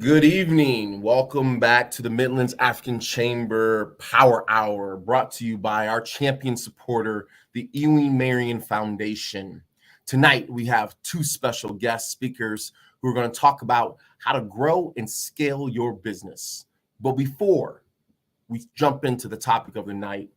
Good evening. Welcome back to the Midlands African Chamber Power Hour, brought to you by our champion supporter, the Ewing Marion Foundation. Tonight, we have two special guest speakers who are going to talk about how to grow and scale your business. But before we jump into the topic of the night,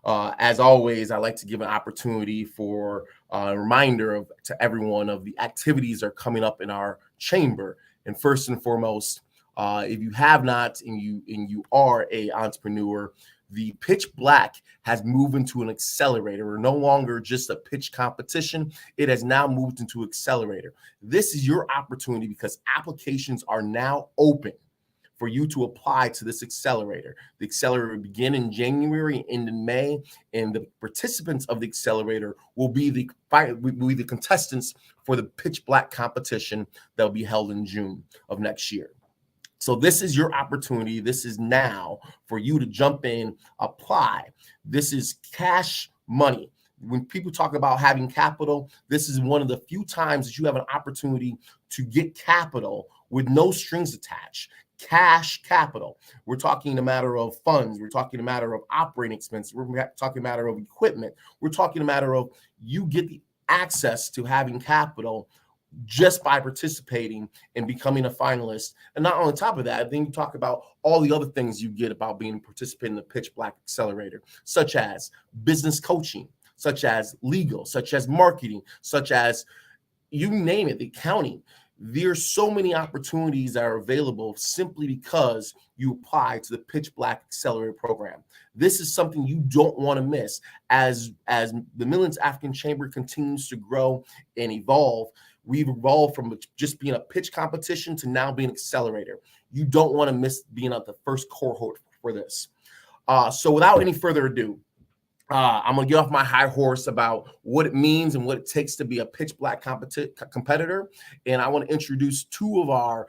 as always, I like to give an opportunity for a reminder to everyone of the activities that are coming up in our chamber. And first and foremost, if you have not and you are a entrepreneur, the Pitch Black has moved into an accelerator. We're no longer just a pitch competition. It has now moved into accelerator. This is your opportunity because applications are now open for you to apply to this accelerator. The accelerator will begin in January and end in May, and the participants of the accelerator will be the contestants for the Pitch Black competition that will be held in June of next year. So this is your opportunity. This is now for you to jump in, apply. This is cash money. When people talk about having capital, this is one of the few times that you have an opportunity to get capital with no strings attached. Cash capital. We're talking a matter of funds. We're talking a matter of operating expenses. We're talking a matter of equipment. We're talking a matter of you get the access to having capital just by participating and becoming a finalist. And not on top of that, then you talk about all the other things you get about being a participant in the Pitch Black Accelerator, such as business coaching, such as legal, such as marketing, such as you name it, the accounting. There's so many opportunities that are available simply because you apply to the Pitch Black Accelerator program. This is something you don't want to miss as the Midlands African Chamber continues to grow and evolve. We've evolved from just being a pitch competition to now being an accelerator. You don't want to miss being at the first cohort for this. So without any further ado, I'm going to get off my high horse about what it means and what it takes to be a Pitch Black competitor. And I want to introduce two of our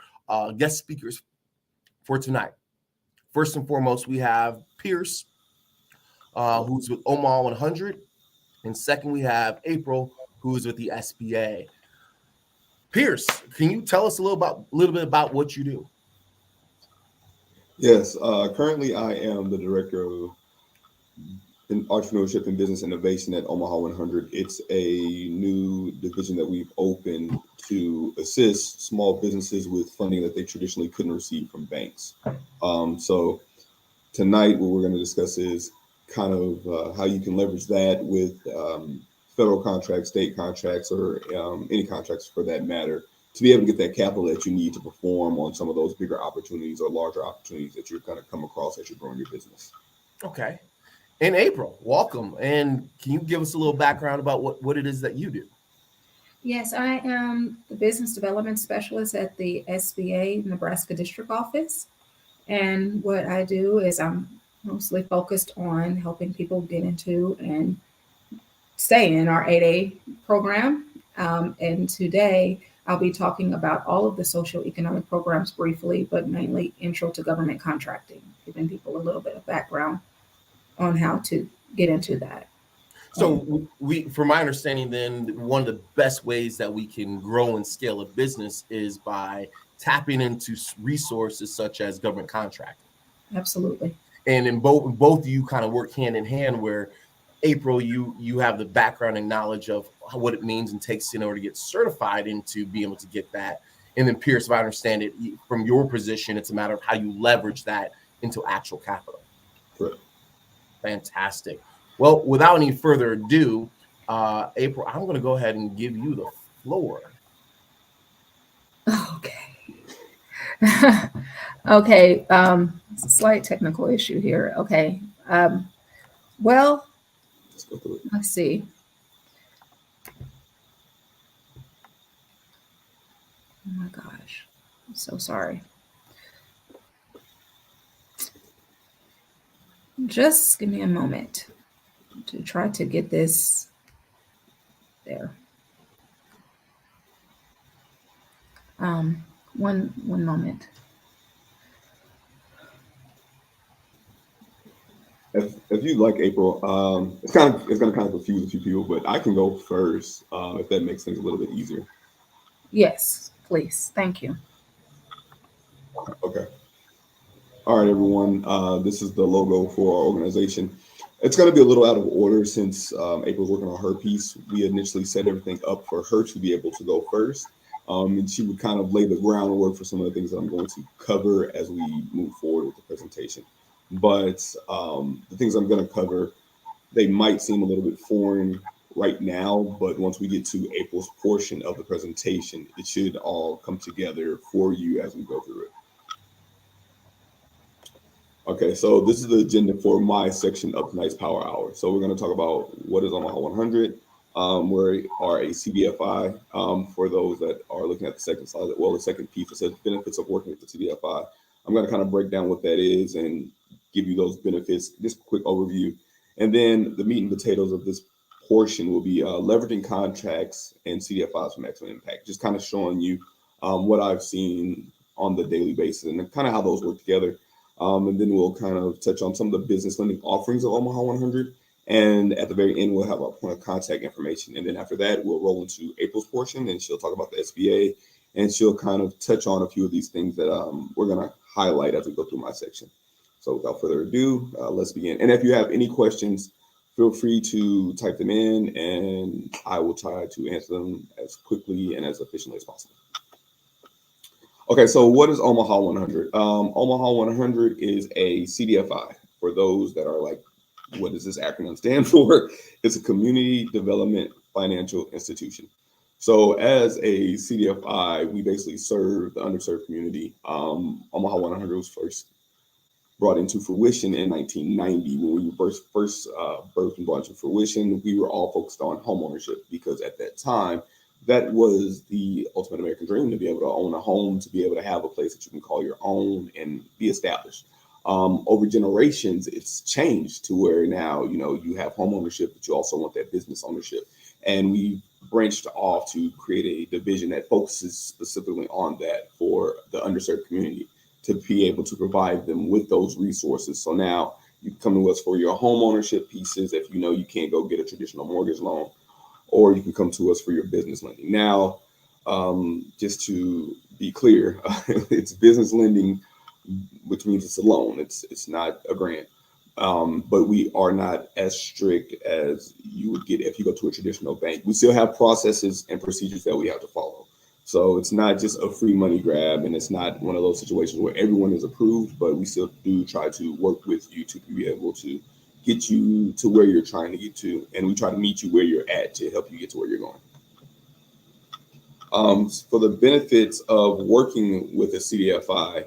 guest speakers for tonight. First and foremost, we have Pierce, who's with Omaha 100. And second, we have April, who is with the SBA. Pierce, can you tell us a little bit about what you do? Yes, currently I am the Director of Entrepreneurship and Business Innovation at Omaha 100. It's a new division that we've opened to assist small businesses with funding that they traditionally couldn't receive from banks. So tonight, what we're going to discuss is kind of how you can leverage that with federal contracts, state contracts, or any contracts for that matter, to be able to get that capital that you need to perform on some of those bigger opportunities or larger opportunities that you're going to come across as you're growing your business. Okay. And April, welcome. And can you give us a little background about what it is that you do? Yes, I am the Business Development Specialist at the SBA Nebraska District Office. And what I do is I'm mostly focused on helping people get into and stay in our 8A program. And today I'll be talking about all of the social economic programs briefly, but mainly intro to government contracting, giving people a little bit of background on how to get into that. So from my understanding, then one of the best ways that we can grow and scale a business is by tapping into resources such as government contracting. Absolutely. And in both of you kind of work hand in hand, where April, you have the background and knowledge of what it means and takes in order to get certified into being able to get that. And then Pierce, if I understand it, from your position, it's a matter of how you leverage that into actual capital. Correct. Fantastic. Well, without any further ado, April, I'm going to go ahead and give you the floor. Okay. Okay. Slight technical issue here. Okay. Well, let's see. Oh my gosh. I'm so sorry. Just give me a moment to try to get this there. One moment. If you'd like, April, it's going to kind of confuse a few people, but I can go first if that makes things a little bit easier. Yes, please. Thank you. Okay. All right, everyone. This is the logo for our organization. It's going to be a little out of order since April's working on her piece. We initially set everything up for her to be able to go first. And she would kind of lay the groundwork for some of the things that I'm going to cover as we move forward with the presentation. But the things I'm going to cover, they might seem a little bit foreign right now, but once we get to April's portion of the presentation, it should all come together for you as we go through it. Okay, so this is the agenda for my section of tonight's Power Hour. So we're going to talk about what is Omaha 100. We are a CDFI. For those that are looking at the second slide, well, the second piece that says benefits of working with the CDFI. I'm going to kind of break down what that is and give you those benefits, just a quick overview. And then the meat and potatoes of this portion will be leveraging contracts and CDFIs for maximum impact, just kind of showing you what I've seen on the daily basis and kind of how those work together. And then we'll kind of touch on some of the business lending offerings of Omaha 100. And at the very end, we'll have our point of contact information. And then after that, we'll roll into April's portion, and she'll talk about the SBA, and she'll kind of touch on a few of these things that we're going to highlight as we go through my section. So without further ado, let's begin. And if you have any questions, feel free to type them in, and I will try to answer them as quickly and as efficiently as possible. Okay, so what is Omaha 100? Omaha 100 is a CDFI. For those that are like, what does this acronym stand for? It's a Community Development Financial Institution. So as a CDFI, we basically serve the underserved community. Omaha 100 was first brought into fruition in 1990. When we were first birthed and brought into fruition, we were all focused on homeownership because at that time, that was the ultimate American dream, to be able to own a home, to be able to have a place that you can call your own and be established. Over generations, it's changed to where now, you have home ownership, but you also want that business ownership. And we branched off to create a division that focuses specifically on that for the underserved community, to be able to provide them with those resources. So now you come to us for your home ownership pieces if you can't go get a traditional mortgage loan, or you can come to us for your business lending. Now, just to be clear, it's business lending, which means it's a loan. It's not a grant. But we are not as strict as you would get if you go to a traditional bank. We still have processes and procedures that we have to follow. So it's not just a free money grab, and it's not one of those situations where everyone is approved, but we still do try to work with you to be able to get you to where you're trying to get to, and we try to meet you where you're at to help you get to where you're going. For the benefits of working with a CDFI,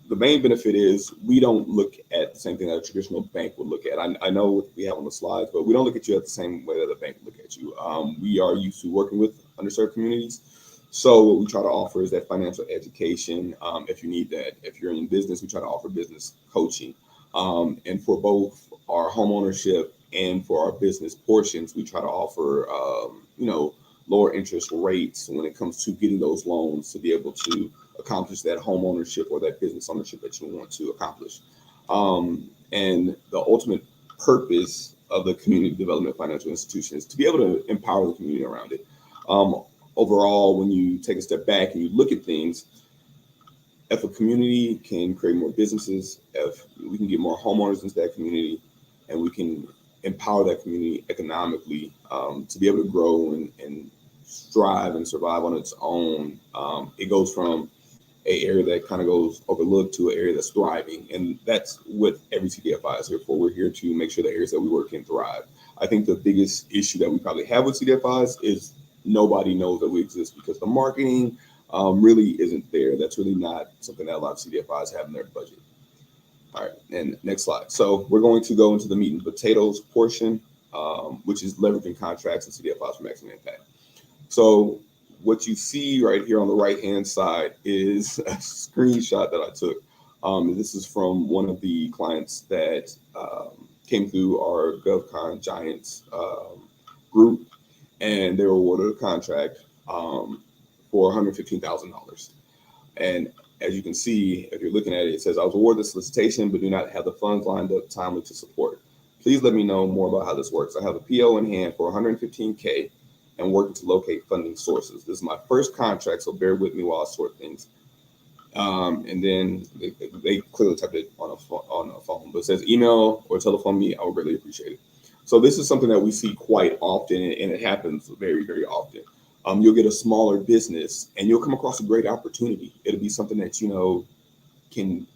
the main benefit is we don't look at the same thing that a traditional bank would look at. I know what we have on the slides, but we don't look at you at the same way that a bank would look at you. We are used to working with underserved communities. So what we try to offer is that financial education. If you need that, if you're in business, we try to offer business coaching. And for both our home ownership and for our business portions, we try to offer, lower interest rates when it comes to getting those loans to be able to accomplish that home ownership or that business ownership that you want to accomplish. And the ultimate purpose of the community development financial institution is to be able to empower the community around it. Overall, when you take a step back and you look at things, if a community can create more businesses, if we can get more homeowners into that community, and we can empower that community economically to be able to grow and strive and survive on its own, it goes from an area that kind of goes overlooked to an area that's thriving. And that's what every CDFI is here for. We're here to make sure the areas that we work in thrive. I think the biggest issue that we probably have with CDFIs is nobody knows that we exist because the marketing really isn't there. That's really not something that a lot of CDFIs have in their budget. All right, and next slide. So we're going to go into the meat and potatoes portion, which is leveraging contracts and CDFIs for maximum impact. So what you see right here on the right-hand side is a screenshot that I took. This is from one of the clients that came through our GovCon Giants group, and they were awarded a contract for $115,000. And as you can see, if you're looking at it, it says, I was awarded the solicitation, but do not have the funds lined up timely to support. Please let me know more about how this works. I have a PO in hand for $115K. and working to locate funding sources. This is my first contract, so bear with me while I sort things. And then they clearly typed it on a phone, but it says email or telephone me. I would really appreciate it. So this is something that we see quite often, and it happens very, very often. You'll get a smaller business, and you'll come across a great opportunity. It'll be something that can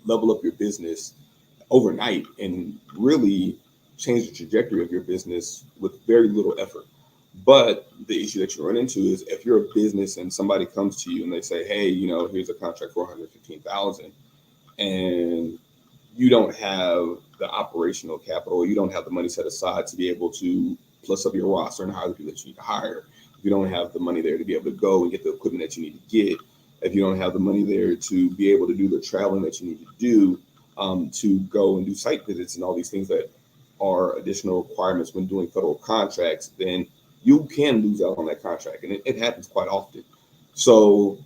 level up your business overnight and really change the trajectory of your business with very little effort. But the issue that you run into is if you're a business and somebody comes to you and they say, hey, here's a contract for 115,000, and you don't have the operational capital, you don't have the money set aside to be able to plus up your roster and hire the people that you need to hire. If you don't have the money there to be able to go and get the equipment that you need to get, if you don't have the money there to be able to do the traveling that you need to do, to go and do site visits and all these things that are additional requirements when doing federal contracts, then you can lose out on that contract. And it happens quite often. So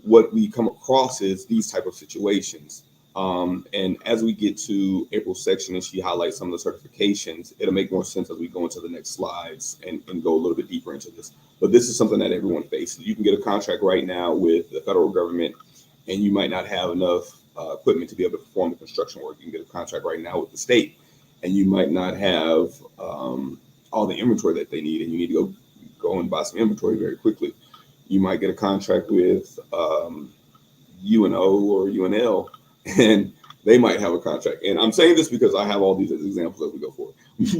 what we come across is these type of situations. And as we get to April's section and she highlights some of the certifications, it'll make more sense as we go into the next slides and go a little bit deeper into this. But this is something that everyone faces. You can get a contract right now with the federal government, and you might not have enough equipment to be able to perform the construction work. You can get a contract right now with the state, and you might not have all the inventory that they need, and you need to go and buy some inventory very quickly. You might get a contract with UNO or UNL, and they might have a contract. And I'm saying this because I have all these as examples as we go forward.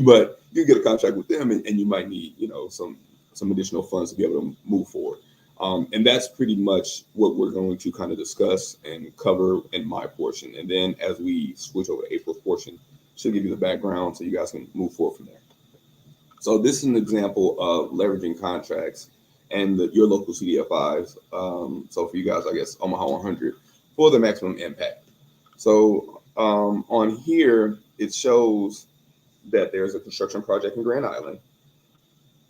But you get a contract with them, and you might need, some additional funds to be able to move forward. And that's pretty much what we're going to kind of discuss and cover in my portion. And then as we switch over to April's portion, she'll give you the background so you guys can move forward from there. So this is an example of leveraging contracts and your local CDFIs. So for you guys, I guess Omaha 100 for the maximum impact. So on here, it shows that there's a construction project in Grand Island.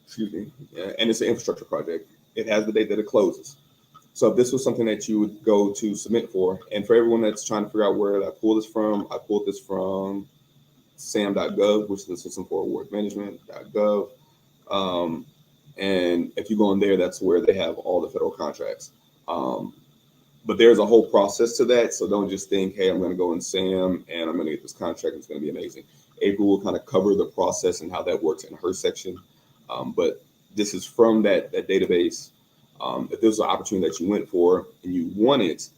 Excuse me. And it's an infrastructure project. It has the date that it closes. So if this was something that you would go to submit for, and for everyone that's trying to figure out where I pull this from, I pulled this from sam.gov, which is the System for Award Management.gov. And if you go in there, that's where they have all the federal contracts. But there's a whole process to that. So don't just think, hey, I'm going to go in SAM and I'm going to get this contract. It's going to be amazing. April will kind of cover the process and how that works in her section. But this is from that database. If there's an opportunity that you went for and you want it,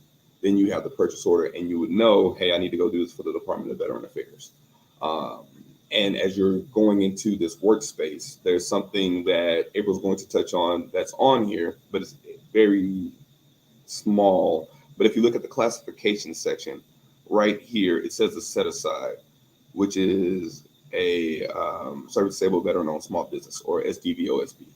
then you have the purchase order and you would know, hey, I need to go do this for the Department of Veteran Affairs. And as you're going into this workspace, there's something that April's going to touch on that's on here, but it's very small. But if you look at the classification section right here, it says a set aside, which is a service disabled veteran owned small business, or SDVOSB.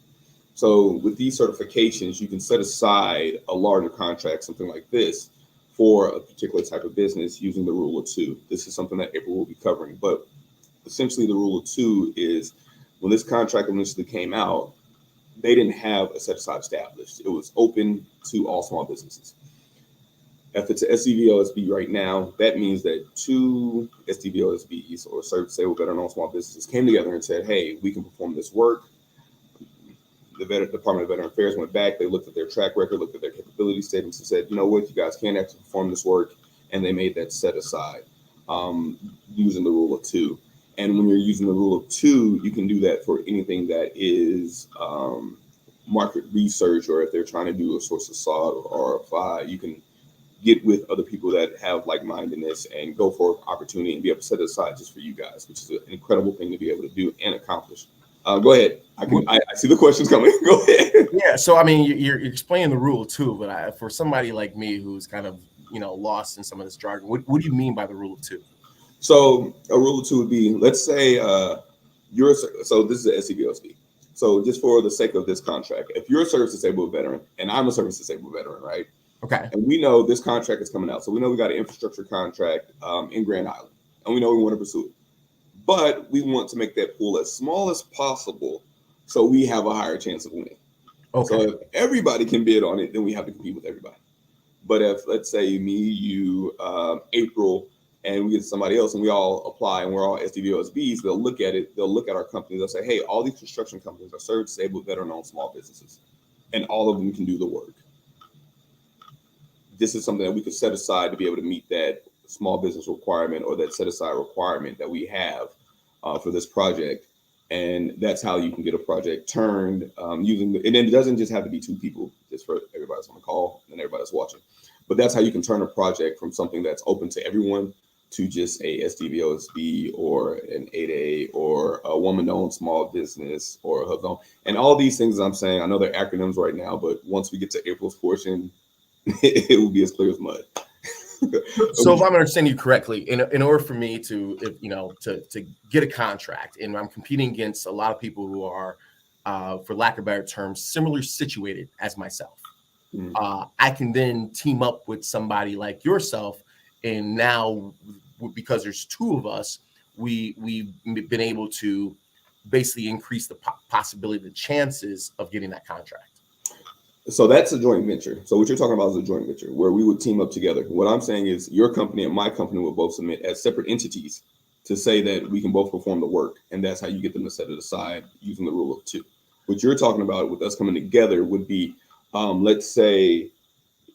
So with these certifications, you can set aside a larger contract, something like this, for a particular type of business using the rule of two. This is something that April will be covering. But essentially the rule of two is when this contract initially came out, they didn't have a set aside established. It was open to all small businesses. If it's an SDVOSB right now, that means that two SDVOSBs, or service disabled veteran owned small businesses, came together and said, hey, we can perform this work. The Department of Veteran Affairs went back, they looked at their track record, looked at their capability statements and said, you know what, you guys can't actually perform this work. And they made that set aside using the rule of two. And when you're using the rule of two, you can do that for anything that is market research, or if they're trying to do a source of SOT or RFI, you can get with other people that have like-mindedness and go for an opportunity and be able to set it aside just for you guys, which is an incredible thing to be able to do and accomplish. Go ahead. I see the questions coming. Go ahead. Yeah. So, I mean, you're explaining the rule two, but for somebody like me who's kind of, lost in some of this jargon, what do you mean by the rule of two? So a rule of two would be, let's say so this is an SCVOSB. So just for the sake of this contract, if you're a service disabled veteran and I'm a service disabled veteran, right? Okay. And we know this contract is coming out. So we know we got an infrastructure contract in Grand Island, and we know we want to pursue it. But we want to make that pool as small as possible so we have a higher chance of winning. Okay. So if everybody can bid on it, then we have to compete with everybody. But if, let's say, me, you, April, and we get somebody else and we all apply and we're all SDVOSBs, they'll look at it, they'll look at our company, they'll say, hey, all these construction companies are served disabled, veteran-owned small businesses, and all of them can do the work. This is something that we could set aside to be able to meet that small business requirement or that set aside requirement that we have for this project. And that's how you can get a project turned using and then it doesn't just have to be two people, just for everybody that's on the call and everybody that's watching. But that's how you can turn a project from something that's open to everyone to just a SDVOSB or an 8A or a woman-owned small business or a hub-owned. And all these things I'm saying, I know they're acronyms right now, but once we get to April's portion, it will be as clear as mud. So if I'm understanding you correctly, in order for me to, to get a contract, and I'm competing against a lot of people who are, for lack of better terms, similarly situated as myself, I can then team up with somebody like yourself, and now because there's two of us, we've been able to basically increase the possibility, the chances of getting that contract. So that's a joint venture. So what you're talking about is a joint venture where we would team up together. What I'm saying is your company and my company will both submit as separate entities to say that we can both perform the work. And that's how you get them to set it aside using the rule of two. What you're talking about with us coming together would be, let's say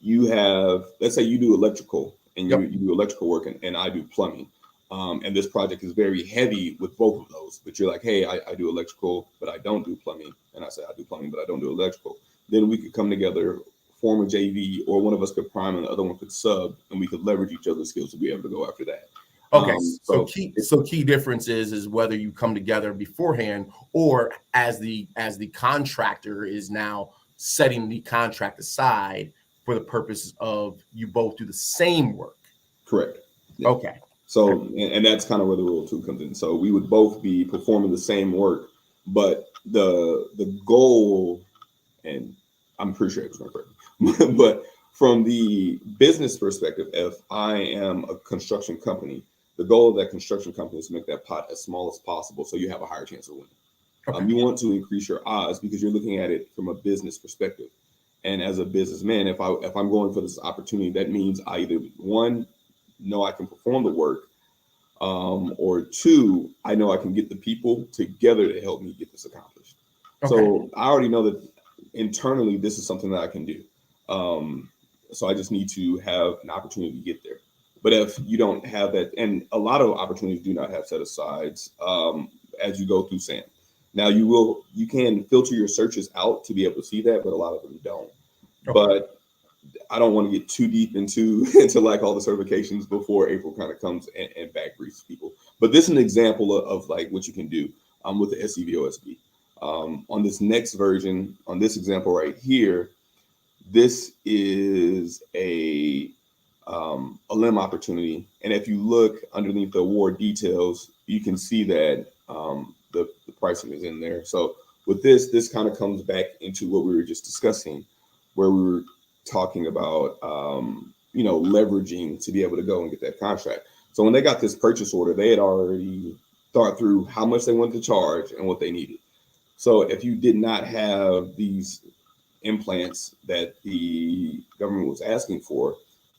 you do electrical and you do electrical work and I do plumbing. And this project is very heavy with both of those. But you're like, hey, I do electrical, but I don't do plumbing. And I say, I do plumbing, but I don't do electrical. Then we could come together, form a JV, or one of us could prime and the other one could sub, and we could leverage each other's skills to be able to go after that. Okay, so key difference is whether you come together beforehand or as the contractor is now setting the contract aside for the purpose of you both do the same work. Correct. Yeah. Okay. So, and that's kind of where the rule two comes in. So we would both be performing the same work, but the goal, and I'm pretty sure it was going to correct me, but from the business perspective, if I am a construction company, the goal of that construction company is to make that pot as small as possible so you have a higher chance of winning. Okay. You want to increase your odds because you're looking at it from a business perspective. And as a businessman, if I'm going for this opportunity, that means I either one, know I can perform the work, or two, I know I can get the people together to help me get this accomplished. Okay. So I already know that internally this is something that I can do. So I just need to have an opportunity to get there. But if you don't have that, and a lot of opportunities do not have set asides as you go through SAM. Now you can filter your searches out to be able to see that, but a lot of them don't. Okay. But I don't want to get too deep into like all the certifications before April kind of comes and back briefs people. But this is an example of like what you can do with the SCVOSB. On this next version, on this example right here, this is a LIM opportunity. And if you look underneath the award details, you can see that the pricing is in there. So with this kind of comes back into what we were just discussing, where we were talking about, leveraging to be able to go and get that contract. So when they got this purchase order, they had already thought through how much they wanted to charge and what they needed. So if you did not have these implants that the government was asking for,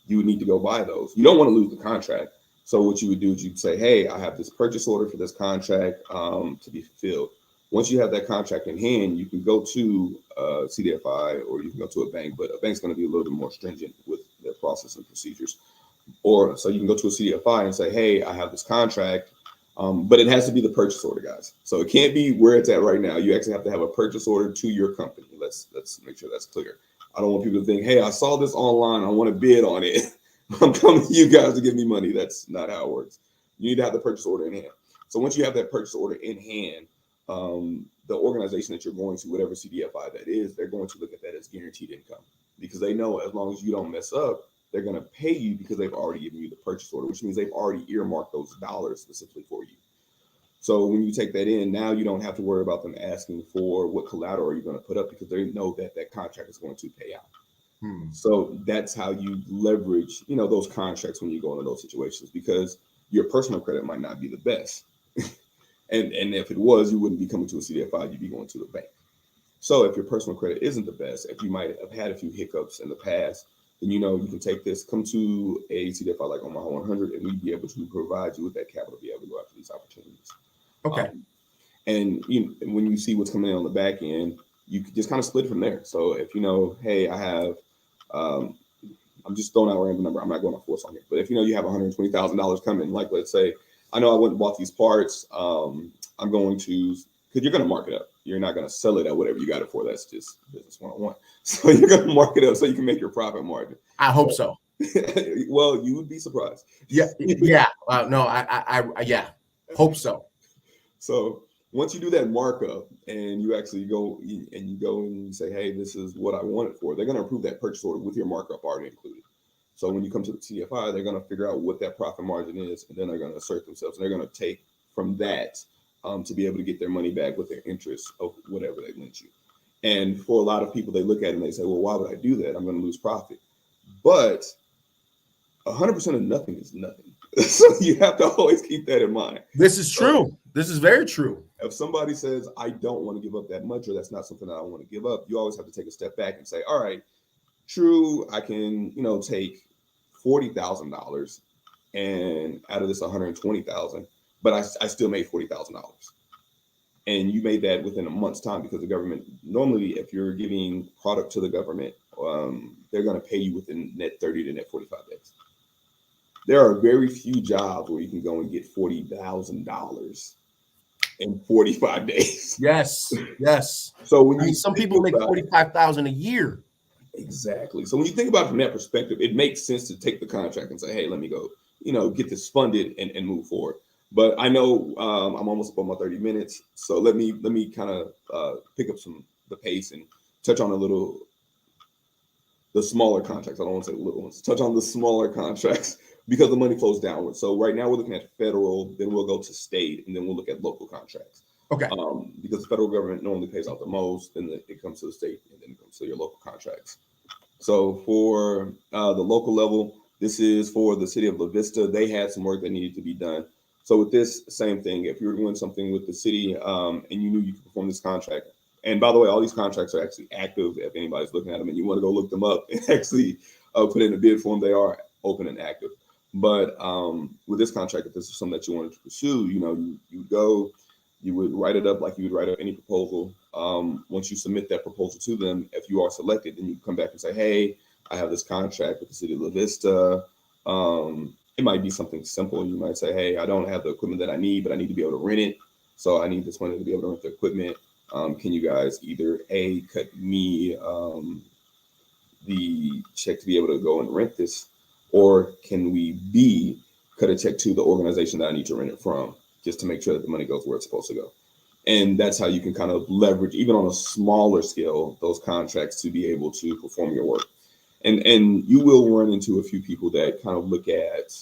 you would need to go buy those. You don't want to lose the contract. So what you would do is you'd say, hey, I have this purchase order for this contract to be fulfilled. Once you have that contract in hand, you can go to CDFI or you can go to a bank, but a bank's going to be a little bit more stringent with their process and procedures. Or so you can go to a CDFI and say, hey, I have this contract, but it has to be the purchase order, guys. So it can't be where it's at right now. You actually have to have a purchase order to your company. Let's make sure that's clear. I don't want people to think, hey, I saw this online, I want to bid on it. I'm coming to you guys to give me money. That's not how it works. You need to have the purchase order in hand. So once you have that purchase order in hand, the organization that you're going to, whatever CDFI that is, they're going to look at that as guaranteed income because they know as long as you don't mess up, they're going to pay you because they've already given you the purchase order, which means they've already earmarked those dollars specifically for you. So when you take that in, now you don't have to worry about them asking for what collateral are you going to put up because they know that that contract is going to pay out. So that's how you leverage, those contracts when you go into those situations because your personal credit might not be the best. And if it was, you wouldn't be coming to a CDFI, you'd be going to the bank. So if your personal credit isn't the best, if you might have had a few hiccups in the past, then you can take this, come to a CDFI like Omaha 100, and we'd be able to provide you with that capital to be able to go after these opportunities. Okay. And when you see what's coming in on the back end, you can just kind of split from there. So if hey, I have, I'm just throwing out a random number. I'm not going to force on it, but if you have $120,000 coming, like let's say, I know I went and bought these parts. I'm going to, because you're going to mark it up. You're not going to sell it at whatever you got it for. That's just business 101. So you're going to mark it up so you can make your profit margin. I hope so. Well, you would be surprised. Yeah. No, I hope so. So once you do that markup and you actually go and you say, hey, this is what I want it for, they're going to approve that purchase order with your markup already included. So when you come to the CFI, they're going to figure out what that profit margin is, and then they're going to assert themselves. And they're going to take from that to be able to get their money back with their interest of whatever they lent you. And for a lot of people, they look at it and they say, well, why would I do that? I'm going to lose profit. But 100% of nothing is nothing. So you have to always keep that in mind. This is true. This is very true. If somebody says, I don't want to give up that much, or that's not something that I want to give up, you always have to take a step back and say, all right, true, I can, take $40,000 and out of this 120,000, but I still made $40,000. And you made that within a month's time, because the government, normally, if you're giving product to the government, they're going to pay you within net 30 to net 45 days. There are very few jobs where you can go and get $40,000 in 45 days. Yes. So when some people make $45,000 a year. Exactly. So when you think about it from that perspective, it makes sense to take the contract and say, hey, let me go, get this funded and move forward. But I know I'm almost up on my 30 minutes. So let me kind of pick up the pace and touch on the smaller contracts. I don't want to say the little ones. Touch on the smaller contracts, because the money flows downward. So right now we're looking at federal, then we'll go to state, and then we'll look at local contracts. Okay. Because the federal government normally pays out the most, then it comes to the state, and then it comes to your local contracts. So for the local level, this is for the city of La Vista. They had some work that needed to be done. So with this, same thing. If you're doing something with the city and you knew you could perform this contract, and by the way, all these contracts are actually active. If anybody's looking at them and you want to go look them up and actually put in a bid form, they are open and active. But with this contract, if this is something that you wanted to pursue, you would write it up like you would write up any proposal. Once you submit that proposal to them, if you are selected, then you come back and say, hey, I have this contract with the city of La Vista. It might be something simple. You might say, hey, I don't have the equipment that I need, but I need to be able to rent it. So I need this money to be able to rent the equipment. Can you guys either A, cut me the check to be able to go and rent this, or can we B, cut a check to the organization that I need to rent it from, just to make sure that the money goes where it's supposed to go. And that's how you can kind of leverage, even on a smaller scale, those contracts to be able to perform your work. And you will run into a few people that kind of look at,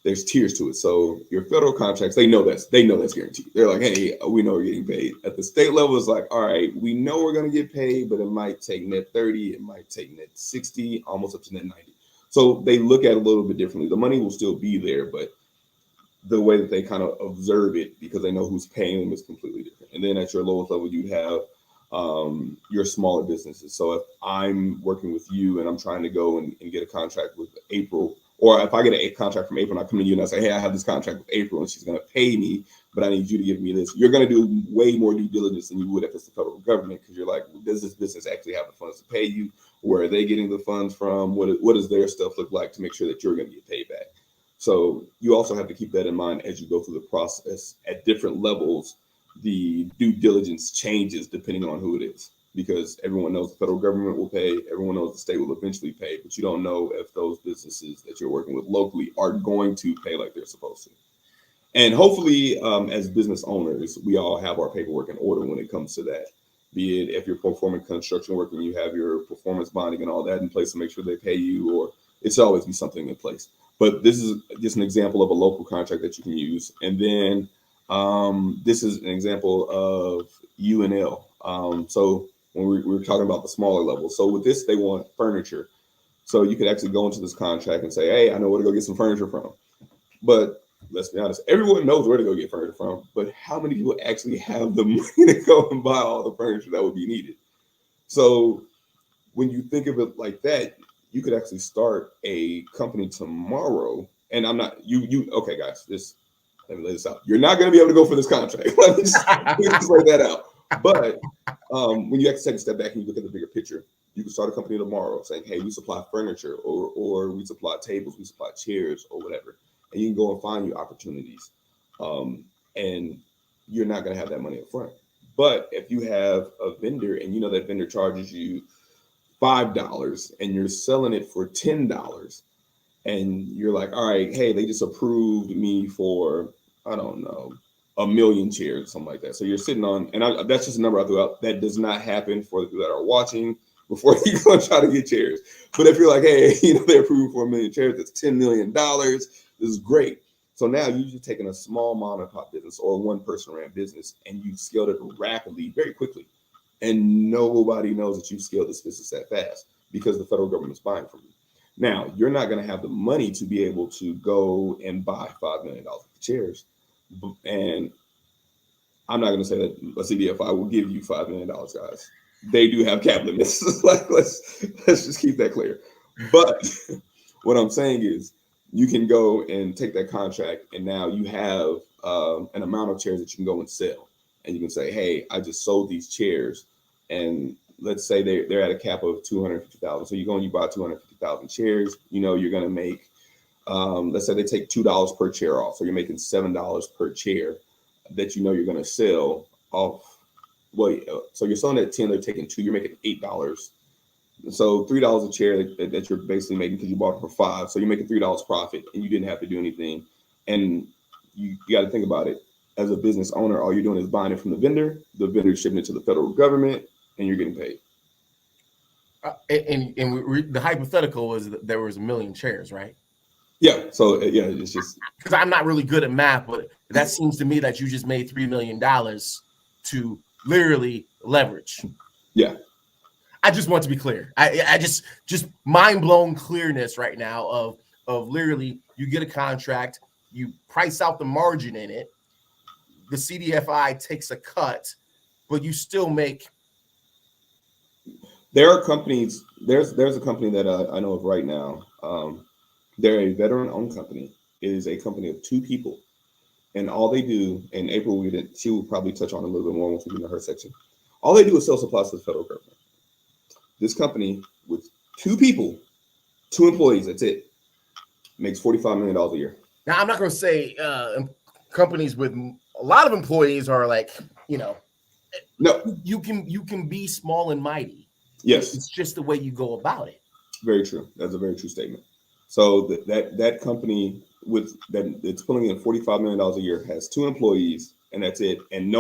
there's tiers to it. So your federal contracts, they know that's guaranteed. They're like, hey, we know we're getting paid. At the state level, it's like, all right, we know we're going to get paid, but it might take net 30, it might take net 60, almost up to net 90. So they look at it a little bit differently. The money will still be there, but the way that they kind of observe it, because they know who's paying them, is completely different. And then at your lowest level, you have your smaller businesses. So if I'm working with you and I'm trying to go and get a contract with April, or if I get a contract from April and I come to you and I say, hey, I have this contract with April and she's going to pay me, but I need you to give me this, you're going to do way more due diligence than you would if it's the federal government, because you're like, does this business actually have the funds to pay you? Where are they getting the funds from? What does their stuff look like to make sure that you're going to get paid back? So you also have to keep that in mind as you go through the process. At different levels, the due diligence changes depending on who it is, because everyone knows the federal government will pay, everyone knows the state will eventually pay, but you don't know if those businesses that you're working with locally are going to pay like they're supposed to. And hopefully, as business owners, we all have our paperwork in order when it comes to that. Be it if you're performing construction work and you have your performance bonding and all that in place to make sure they pay you, or it should always be something in place. But this is just an example of a local contract that you can use. And then this is an example of UNL. So when we were talking about the smaller level, so with this, they want furniture. So you could actually go into this contract and say, hey, I know where to go get some furniture from. But let's be honest, everyone knows where to go get furniture from. But how many people actually have the money to go and buy all the furniture that would be needed? So when you think of it like that, you could actually start a company tomorrow. And I'm not okay, guys. Let me lay this out. You're not going to be able to go for this contract. let me just lay that out. But when you actually take a step back and you look at the bigger picture, you can start a company tomorrow saying, "Hey, we supply furniture, or we supply tables, we supply chairs, or whatever," and you can go and find you opportunities. And you're not going to have that money up front. But if you have a vendor and you know that vendor charges you $5 and you're selling it for $10, and you're like, all right, hey, they just approved me for, I don't know, 1,000,000 chairs or something like that. So you're sitting on, and that's just a number I threw out. That does not happen for the people that are watching before you go and try to get chairs. But if you're like, hey, they're approved for 1,000,000 chairs, that's $10 million. This is great. So now you're just taking a small mom and pop business or one person ran business and you scaled it rapidly, very quickly. And nobody knows that you scaled this business that fast because the federal government's buying from you. Now, you're not going to have the money to be able to go and buy $5 million of chairs. And I'm not going to say that a CDFI will give you $5 million, guys. They do have cap limits. let's just keep that clear. But what I'm saying is you can go and take that contract, and now you have an amount of chairs that you can go and sell. And you can say, hey, I just sold these chairs. And let's say they're at a cap of 250,000. So you go and you buy 250,000 chairs. You're going to make, let's say they take $2 per chair off. So you're making $7 per chair that you're going to sell off. Well, so you're selling at 10, they're taking 2, you're making $8. So $3 a chair that you're basically making because you bought it for $5. So you're making $3 profit and you didn't have to do anything. And you got to think about it. As a business owner, all you're doing is buying it from the vendor shipping it to the federal government, and you're getting paid. The hypothetical was that there was 1,000,000 chairs, right? Yeah. So it's just because I'm not really good at math, but that seems to me that you just made $3 million to literally leverage. Yeah. I just want to be clear. I just mind blown clearness right now of literally you get a contract, you price out the margin in it, the CDFI takes a cut, but you still make. There are companies. There's a company that I know of right now. They're a veteran-owned company. It is a company of 2 people, and all they do. And April, she will probably touch on a little bit more once we get into her section. All they do is sell supplies to the federal government. This company with 2 people, 2 employees. That's it. Makes $45 million a year. Now, I'm not going to say companies with a lot of employees are like, no, you can be small and mighty. Yes. It's just the way you go about it. Very true. That's a very true statement. So that company it's pulling in $45 million a year has 2 employees, and that's it. And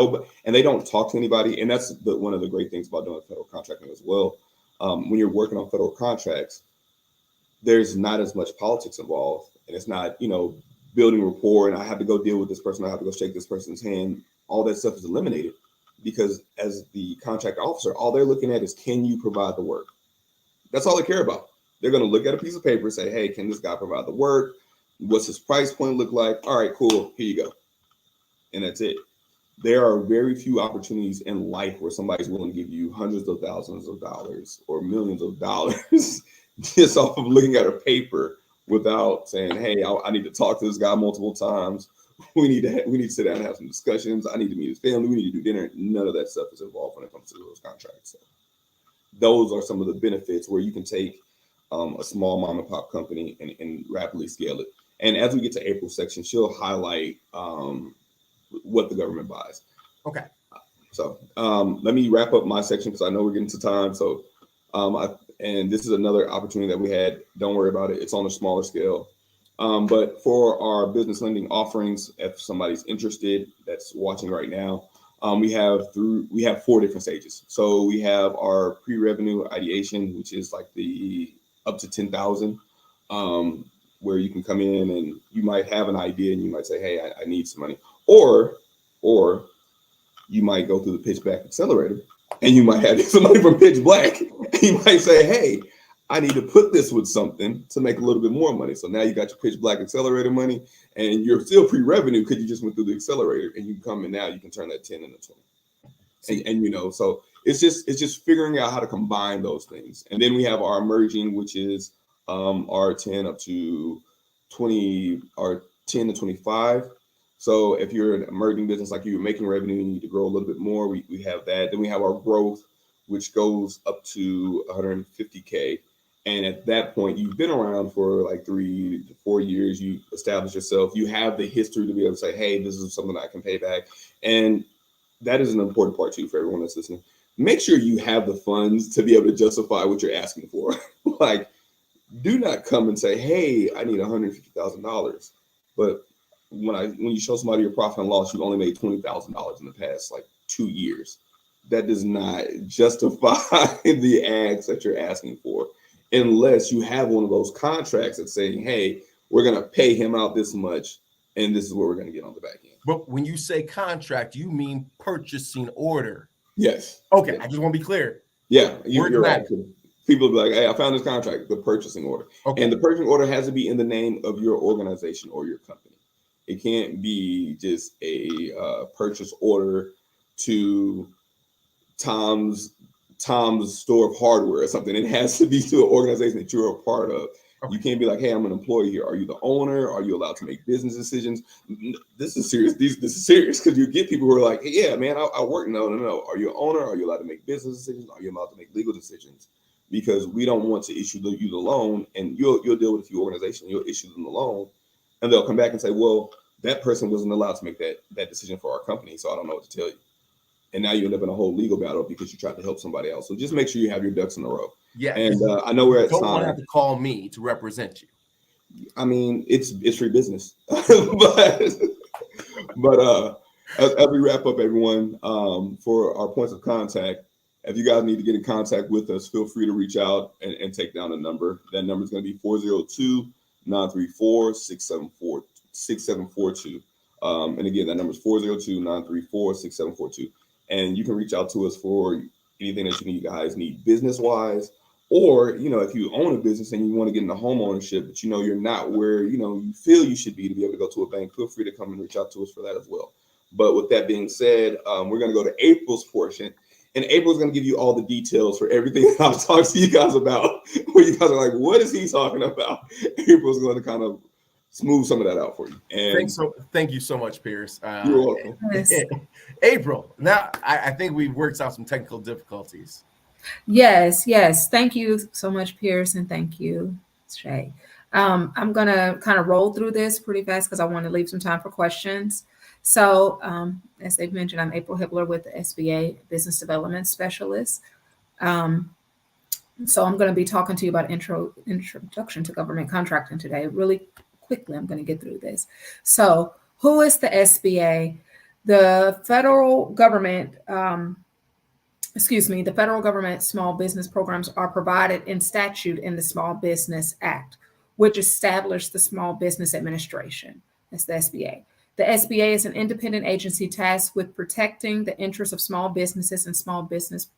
they don't talk to anybody. And that's one of the great things about doing federal contracting as well. When you're working on federal contracts, there's not as much politics involved, and it's not, building rapport, and I have to go deal with this person, I have to go shake this person's hand. All that stuff is eliminated because as the contract officer, all they're looking at is, can you provide the work? That's all they care about. They're going to look at a piece of paper and say, hey, can this guy provide the work? What's his price point look like? All right, cool. Here you go. And that's it. There are very few opportunities in life where somebody's willing to give you hundreds of thousands of dollars or millions of dollars just off of looking at a paper without saying, hey, I need to talk to this guy multiple times. We need to sit down and have some discussions. I need to meet his family. We need to do dinner. None of that stuff is involved when it comes to those contracts. So those are some of the benefits where you can take a small mom and pop company and rapidly scale it. And as we get to April's section, she'll highlight what the government buys. Okay. So let me wrap up my section because I know we're getting to time. So and this is another opportunity that we had. Don't worry about it. It's on a smaller scale. But for our business lending offerings, if somebody's interested that's watching right now, we have 4 different stages. So we have our pre-revenue ideation, which is like the up to 10,000, where you can come in and you might have an idea and you might say, hey, I need some money. Or you might go through the Pitch Black Accelerator and you might have somebody from Pitch Black. And you might say, hey, I need to put this with something to make a little bit more money. So now you got your Pitch Black Accelerator money and you're still pre-revenue because you just went through the accelerator, and you can come in now, you can turn that 10 into 20. And so it's just figuring out how to combine those things. And then we have our emerging, which is our 10 up to 20, or 10 to 25. So if you're an emerging business, like you're making revenue, you need to grow a little bit more. We have that. Then we have our growth, which goes up to 150K. And at that point, you've been around for like 3 to 4 years. You establish yourself. You have the history to be able to say, hey, this is something I can pay back. And that is an important part too for everyone that's listening. Make sure you have the funds to be able to justify what you're asking for. Like, do not come and say, hey, I need $150,000. But when you show somebody your profit and loss, you only made $20,000 in the past like 2 years. That does not justify the ads that you're asking for, unless you have one of those contracts that's saying, hey, we're going to pay him out this much, and this is what we're going to get on the back end. But when you say contract, you mean purchasing order. Yes. Okay, yes. I just want to be clear. Yeah, you're right. People will be like, hey, I found this contract, the purchasing order. Okay. And the purchasing order has to be in the name of your organization or your company. It can't be just a purchase order to Tom's store of hardware or something. It has to be to an organization that you're a part of. Okay. You can't be like, hey, I'm an employee here. Are you the owner? Are you allowed to make business decisions? This is serious. This is serious, because you get people who are like, hey, yeah, man, I work. No. Are you an owner? Are you allowed to make business decisions? Are you allowed to make legal decisions? Because we don't want to issue you the loan, and you'll deal with your organization. You'll issue them the loan, and they'll come back and say, well, that person wasn't allowed to make that decision for our company, so I don't know what to tell you. And now you end up in a whole legal battle because you tried to help somebody else. So just make sure you have your ducks in a row. Yeah. And I know we're at don't time. want to have to call me to represent you. I mean, it's free business. but as we wrap up, everyone, for our points of contact, if you guys need to get in contact with us, feel free to reach out and take down a number. That number is going to be 402-934-6742. And again, that number is 402-934-6742. And you can reach out to us for anything that you guys need business-wise, or, if you own a business and you want to get into home ownership, but you're not where, you feel you should be to be able to go to a bank, feel free to come and reach out to us for that as well. But with that being said, we're going to go to April's portion. And April's going to give you all the details for everything that I've talked to you guys about, where you guys are like, what is he talking about? April's going to kind of smooth some of that out for you. And thank you so much, Pierce. You're welcome. April, now I think we've worked out some technical difficulties. Yes. Thank you so much, Pierce, and thank you, Shay. I'm going to kind of roll through this pretty fast because I want to leave some time for questions. So as they've mentioned, I'm April Hibbler with the SBA Business Development Specialist. So I'm going to be talking to you about introduction to government contracting today. Really quickly, I'm going to get through this. So who is the SBA? The federal government, the federal government small business programs are provided in statute in the Small Business Act, which established the Small Business Administration. That's the SBA. The SBA is an independent agency tasked with protecting the interests of small businesses and small business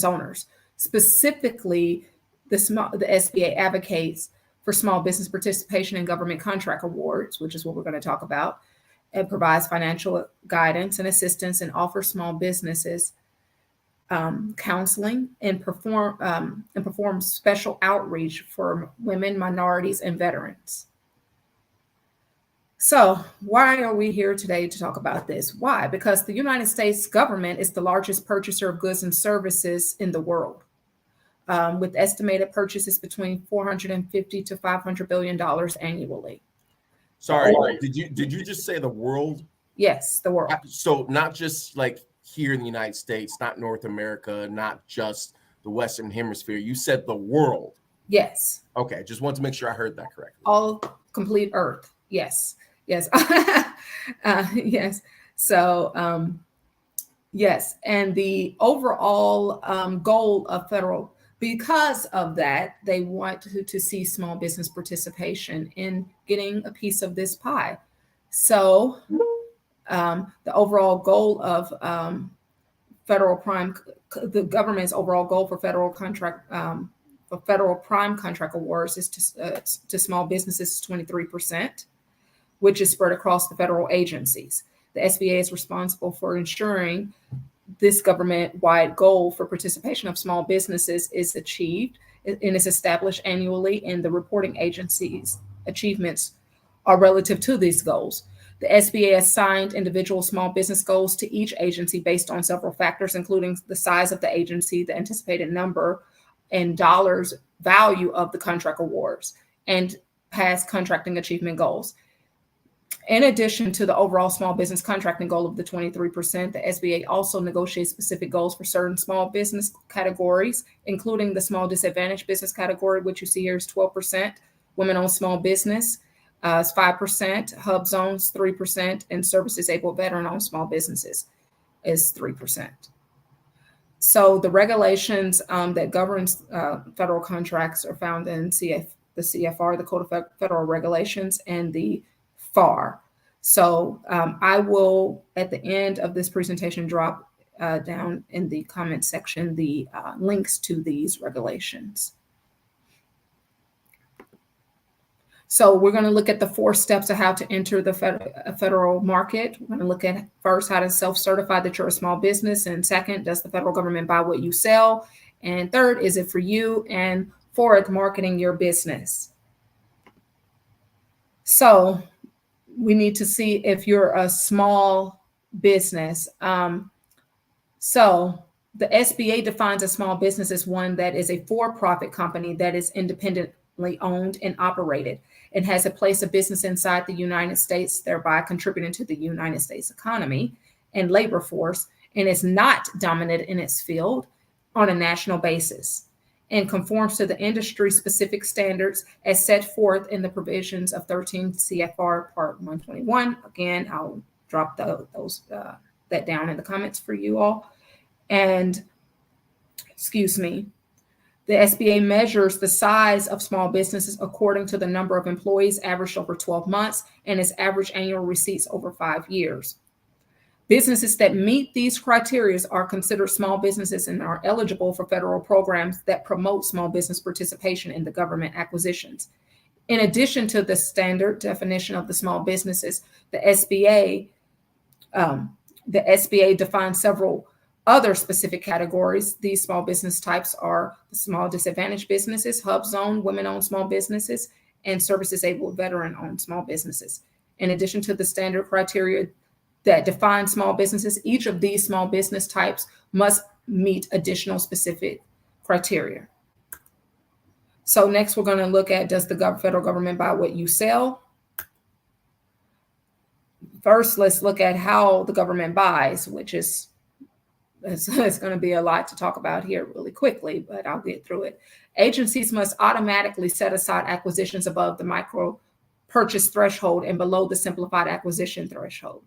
owners. Specifically, the SBA advocates for small business participation in government contract awards, which is what we're going to talk about. It provides financial guidance and assistance and offers small businesses counseling and performs special outreach for women, minorities, and veterans. So why are we here today to talk about this? Why? Because the United States government is the largest purchaser of goods and services in the world, with estimated purchases between $450 to $500 billion annually. Sorry, did you just say the world? Yes, the world. So not just like here in the United States, not North America, not just the Western Hemisphere. You said the world. Yes. Okay, just want to make sure I heard that correctly. All complete Earth. Yes. Yes. So, yes. And the overall goal of federal, because of that, they want to see small business participation in getting a piece of this pie. So the overall goal of the government's overall goal for federal prime contract awards is to small businesses 23%. Which is spread across the federal agencies. The SBA is responsible for ensuring this government-wide goal for participation of small businesses is achieved and is established annually, and the reporting agencies' achievements are relative to these goals. The SBA assigned individual small business goals to each agency based on several factors, including the size of the agency, the anticipated number and dollars value of the contract awards, and past contracting achievement goals. In addition to the overall small business contracting goal of the 23%, the SBA also negotiates specific goals for certain small business categories, including the small disadvantaged business category, which you see here is 12%, women-owned small business is 5%, hub zones 3%, and service-disabled veteran-owned small businesses is 3%. So the regulations that governs federal contracts are found in the CFR, the Code of Federal Regulations, and the FAR. So I will, at the end of this presentation, drop down in the comment section the links to these regulations. So we're going to look at the 4 steps of how to enter the federal market. We're going to look at first how to self-certify that you're a small business, and second, does the federal government buy what you sell? And third, is it for you? And fourth, marketing your business. So we need to see if you're a small business. So the SBA defines a small business as one that is a for-profit company that is independently owned and operated and has a place of business inside the United States, thereby contributing to the United States economy and labor force, and is not dominant in its field on a national basis, and conforms to the industry-specific standards as set forth in the provisions of 13 CFR Part 121. Again, I'll drop that down in the comments for you all. And, the SBA measures the size of small businesses according to the number of employees averaged over 12 months and its average annual receipts over 5 years. Businesses that meet these criteria are considered small businesses and are eligible for federal programs that promote small business participation in the government acquisitions. In addition to the standard definition of the small businesses, the SBA defines several other specific categories. These small business types are the small disadvantaged businesses, hub zone, women-owned small businesses, and service-disabled veteran-owned small businesses. In addition to the standard criteria that define small businesses, each of these small business types must meet additional specific criteria. So next we're going to look at, does the federal government buy what you sell? First, let's look at how the government buys, which is it's going to be a lot to talk about here really quickly, but I'll get through it. Agencies must automatically set aside acquisitions above the micro purchase threshold and below the simplified acquisition threshold.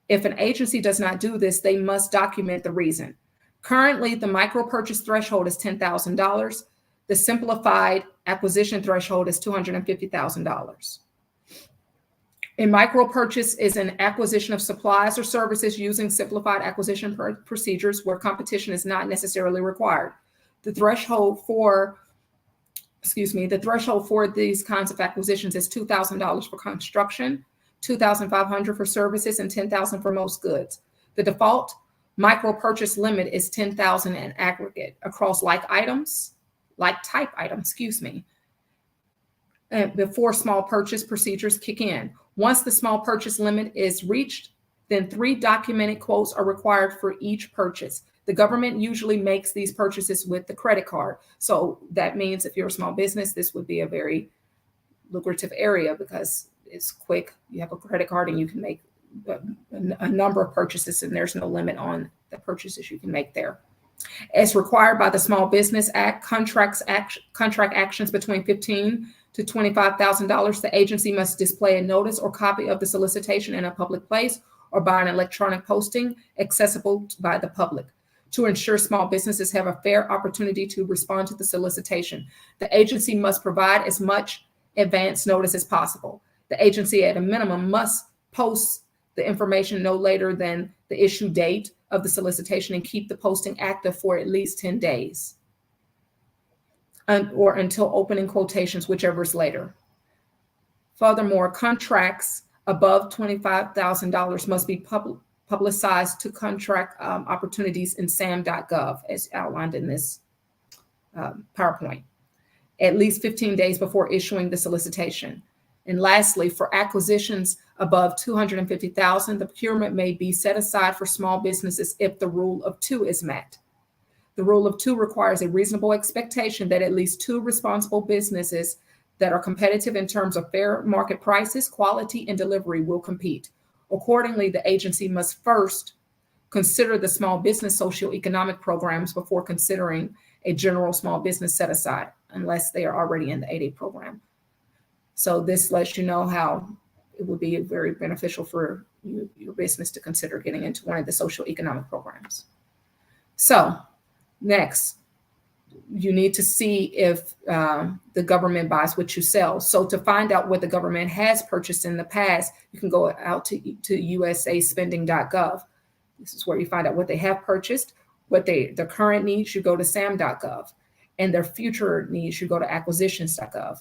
If an agency does not do this, they must document the reason. Currently, the micro purchase threshold is $10,000. The simplified acquisition threshold is $250,000. A micro purchase is an acquisition of supplies or services using simplified acquisition procedures where competition is not necessarily required. The threshold for these kinds of acquisitions is $2,000 for construction, $2,500 for services, and $10,000 for most goods. The default micro purchase limit is $10,000 in aggregate across like type items, and before small purchase procedures kick in. Once the small purchase limit is reached, then 3 documented quotes are required for each purchase. The government usually makes these purchases with the credit card. So that means if you're a small business, this would be a very lucrative area because it's quick. You have a credit card and you can make a number of purchases, and there's no limit on the purchases you can make there. As required by the Small Business Act, contract actions between $15,000 to $25,000, the agency must display a notice or copy of the solicitation in a public place or by an electronic posting accessible by the public to ensure small businesses have a fair opportunity to respond to the solicitation. The agency must provide as much advance notice as possible. The agency at a minimum must post the information no later than the issue date of the solicitation and keep the posting active for at least 10 days. Or until opening quotations, whichever is later. Furthermore, contracts above $25,000 must be publicized to contract opportunities in sam.gov as outlined in this PowerPoint, at least 15 days before issuing the solicitation. And lastly, for acquisitions above $250,000, the procurement may be set aside for small businesses if the rule of two is met. The rule of two requires a reasonable expectation that at least two responsible businesses that are competitive in terms of fair market prices, quality, and delivery will compete. Accordingly, the agency must first consider the small business socioeconomic programs before considering a general small business set aside, unless they are already in the 8A program. So this lets you know how it would be very beneficial for your business to consider getting into one of the socioeconomic programs. So next, you need to see if the government buys what you sell. So to find out what the government has purchased in the past, you can go out to usaspending.gov. This is where you find out what they have purchased, their current needs, you go to sam.gov, and their future needs, you go to acquisitions.gov.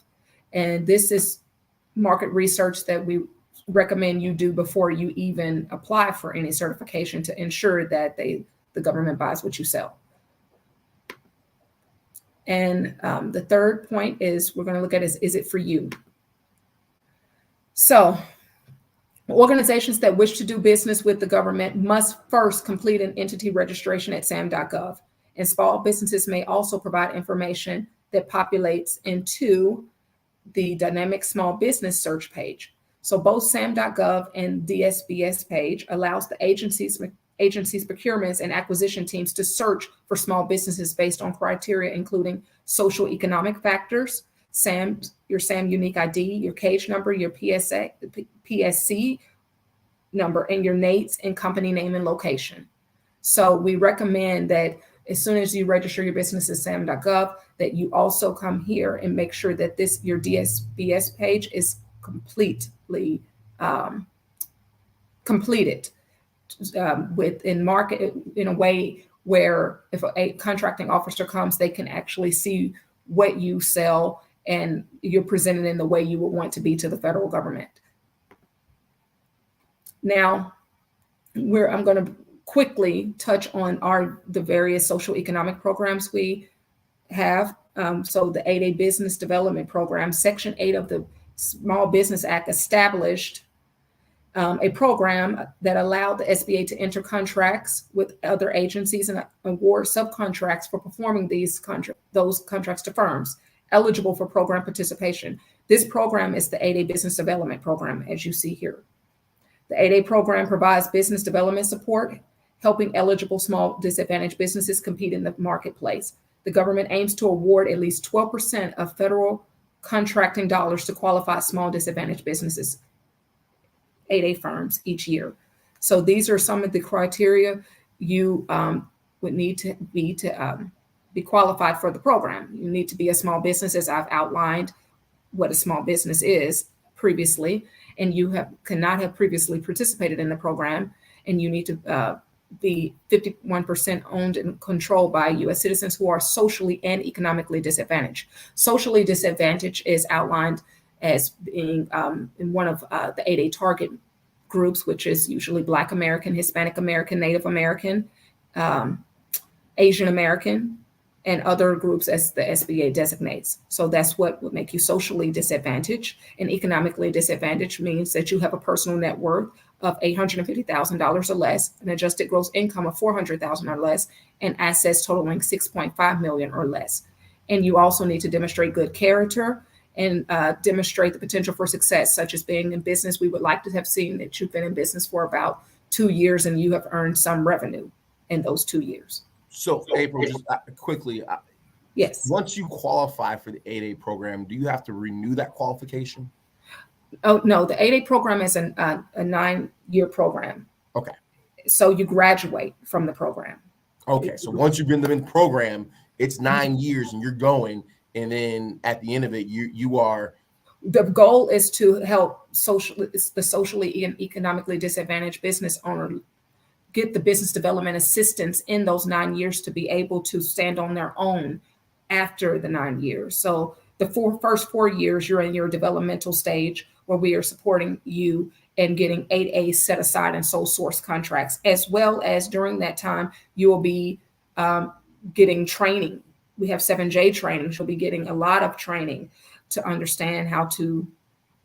And this is market research that we recommend you do before you even apply for any certification to ensure that the government buys what you sell. And the third point is we're going to look at is it for you? So organizations that wish to do business with the government must first complete an entity registration at sam.gov. And small businesses may also provide information that populates into the dynamic small business search page. So both sam.gov and DSBS page allows the agency's procurements and acquisition teams to search for small businesses based on criteria including social economic factors, your SAM unique ID, your cage number, your PSC number, and your NATES and company name and location. So we recommend that as soon as you register your business at sam.gov, that you also come here and make sure that your DSBS page is completely completed within market in a way where if a contracting officer comes, they can actually see what you sell and you're presented in the way you would want to be to the federal government. Now, I'm going to quickly touch on the various social economic programs we have. So the 8A Business Development Program, Section 8 of the Small Business Act established a program that allowed the SBA to enter contracts with other agencies and award subcontracts for performing those contracts to firms eligible for program participation. This program is the 8A Business Development Program, as you see here. The 8A program provides business development support, helping eligible small disadvantaged businesses compete in the marketplace. The government aims to award at least 12% of federal contracting dollars to qualify small disadvantaged businesses, 8A firms, each year. So these are some of the criteria you would need to be qualified for the program. You need to be a small business, as I've outlined what a small business is previously, and you cannot have previously participated in the program, and you need to be 51% owned and controlled by U.S. citizens who are socially and economically disadvantaged. Socially disadvantaged is outlined as being in one of the 8A target groups, which is usually Black American, Hispanic American, Native American, Asian American, and other groups as the SBA designates. So that's what would make you socially disadvantaged. And economically disadvantaged means that you have a personal net worth of $850,000 or less, an adjusted gross income of $400,000 or less, and assets totaling $6.5 million or less. And you also need to demonstrate good character and demonstrate the potential for success, such as being in business. We would like to have seen that you've been in business for about 2 years and you have earned some revenue in those 2 years. So April, just quickly, yes. Once you qualify for the 8A program, do you have to renew that qualification? Oh, no, the 8A program is a 9-year program. Okay. So you graduate from the program. Okay, so once you've been in the program, it's 9 years and you're going, and then at the end of it, you are. The goal is to help the socially and economically disadvantaged business owner get the business development assistance in those 9 years to be able to stand on their own after the 9 years. So the first 4 years, you're in your developmental stage, where we are supporting you and getting 8A set aside and sole source contracts, as well as during that time, you will be getting training. We have 7J training. She'll be getting a lot of training to understand how to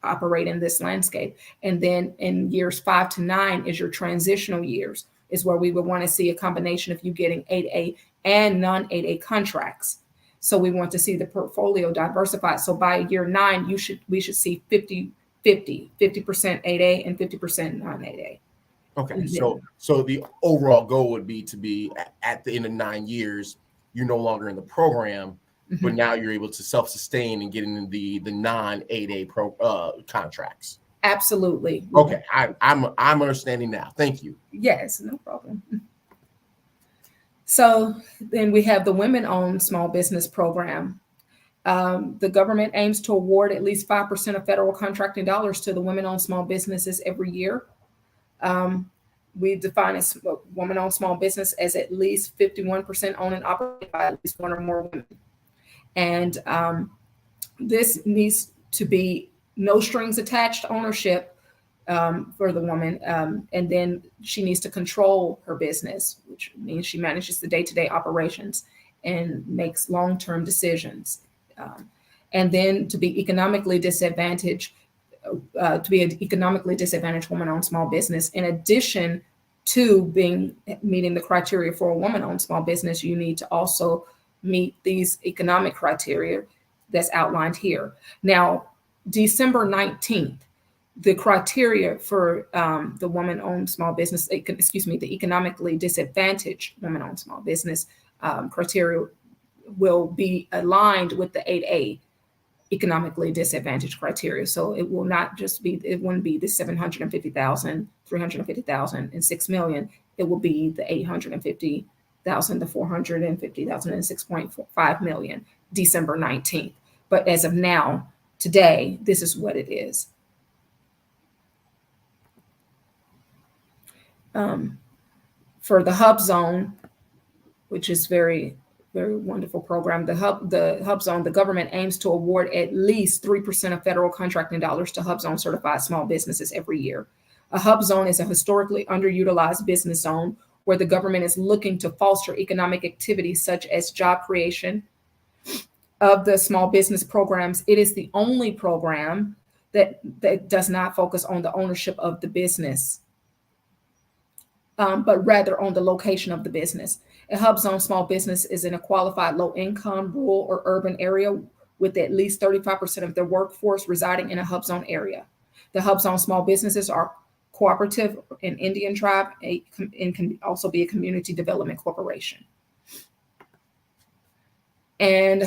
operate in this landscape. And then in years 5 to 9 is your transitional years, is where we would want to see a combination of you getting 8A and non-8A contracts. So we want to see the portfolio diversified. So by year 9, we should see 50% 8A and 50% non-8A. Okay, so the overall goal would be to be at the end of 9 years, you're no longer in the program, but now you're able to self-sustain and get into the non-8A contracts. Absolutely. Okay, I'm understanding now. Thank you. Yes, no problem. So then we have the Women-Owned Small Business Program. The government aims to award at least 5% of federal contracting dollars to the women-owned small businesses every year. We define a woman-owned small business as at least 51% owned and operated by at least one or more women. And this needs to be no strings attached ownership for the woman. And then she needs to control her business, which means she manages the day-to-day operations and makes long-term decisions. And then to be economically disadvantaged, to be an economically disadvantaged woman-owned small business, in addition to meeting the criteria for a woman-owned small business, you need to also meet these economic criteria that's outlined here. Now, December 19th, the criteria for the woman-owned small business, the economically disadvantaged woman-owned small business criteria will be aligned with the 8A economically disadvantaged criteria. So it will not just be, it wouldn't be the 750,000, 350,000, and 6 million. It will be the 850,000, the 450,000, and 6.5 million, December 19th. But as of now, today, this is what it is. For the Hub Zone, which is very wonderful program, the Hub Zone, the government aims to award at least 3% of federal contracting dollars to Hub Zone certified small businesses every year. A Hub Zone is a historically underutilized business zone where the government is looking to foster economic activities such as job creation. Of the small business programs, it is the only program that does not focus on the ownership of the business, but rather on the location of the business. A Hub Zone small business is in a qualified low-income, rural, or urban area with at least 35% of their workforce residing in a Hub Zone area. The Hub Zone small businesses are cooperative and Indian tribe and can also be a community development corporation. And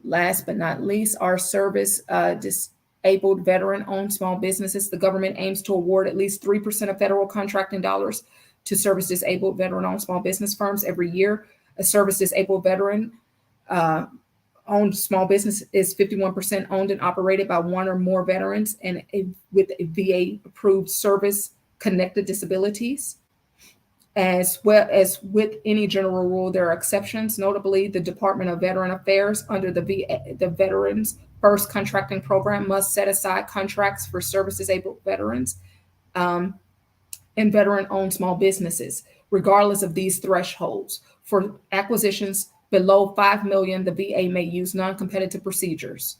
last but not least, our service disabled veteran-owned small businesses. The government aims to award at least 3% of federal contracting dollars to service disabled veteran-owned small business firms every year. A service disabled veteran owned small business is 51% owned and operated by one or more veterans and with a VA-approved service connected disabilities. As well as with any general rule, there are exceptions. Notably, the Department of Veteran Affairs under the Veterans First Contracting Program must set aside contracts for service disabled veterans and veteran-owned small businesses, regardless of these thresholds. For acquisitions below $5 million, the VA may use non-competitive procedures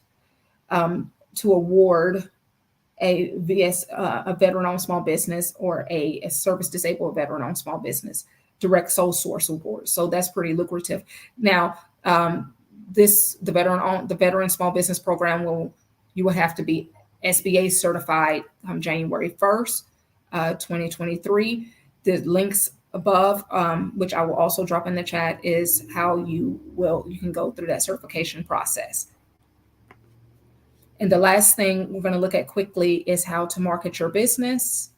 to award a veteran-owned small business or a service-disabled veteran-owned small business, direct sole source award. So that's pretty lucrative. Now, the veteran small business program you will have to be SBA certified January 1st, 2023. The links above, which I will also drop in the chat, is how you can go through that certification process. And the last thing we're going to look at quickly is how to market your business.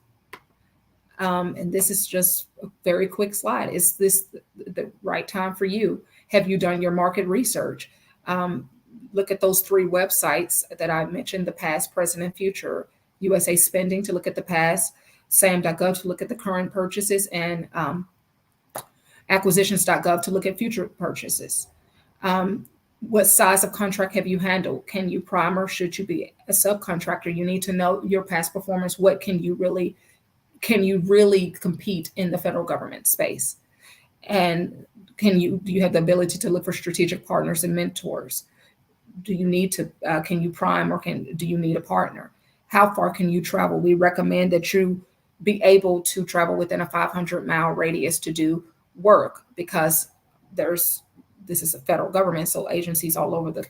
And this is just a very quick slide. Is this the right time for you? Have you done your market research? Look at those 3 websites that I mentioned, the past, present, and future. USA Spending to look at the past, SAM.gov to look at the current purchases, and acquisitions.gov to look at future purchases. what size of contract have you handled? Can you prime or should you be a subcontractor? You need to know your past performance. What can you really compete in the federal government space? And do you have the ability to look for strategic partners and mentors? Do you need to can you prime or do you need a partner? How far can you travel? We recommend that you be able to travel within a 500-mile radius to do work, because this is a federal government, so agencies all over the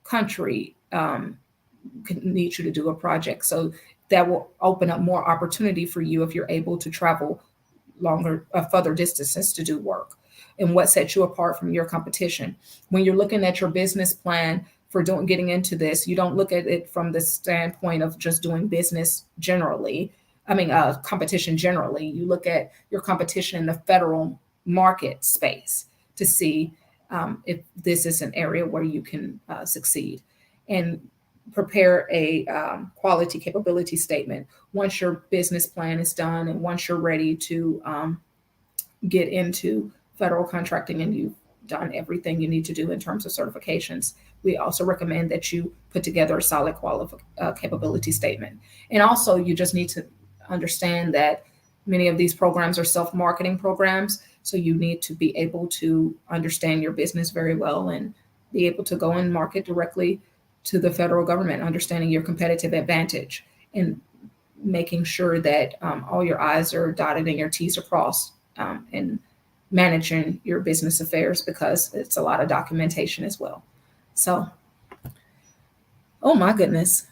country need you to do a project. So that will open up more opportunity for you if you're able to travel further distances to do work. And what sets you apart from your competition? When you're looking at your business plan for getting into this, you don't look at it from the standpoint of just doing business generally. Competition generally. You look at your competition in the federal market space to see if this is an area where you can succeed, and prepare a quality capability statement once your business plan is done and once you're ready to get into federal contracting and you've done everything you need to do in terms of certifications. We also recommend that you put together a solid capability statement. And also, you just need to understand that many of these programs are self-marketing programs. So you need to be able to understand your business very well and be able to go and market directly to the federal government, understanding your competitive advantage and making sure that all your I's are dotted and your T's are crossed, and managing your business affairs, because it's a lot of documentation as well. So, oh my goodness.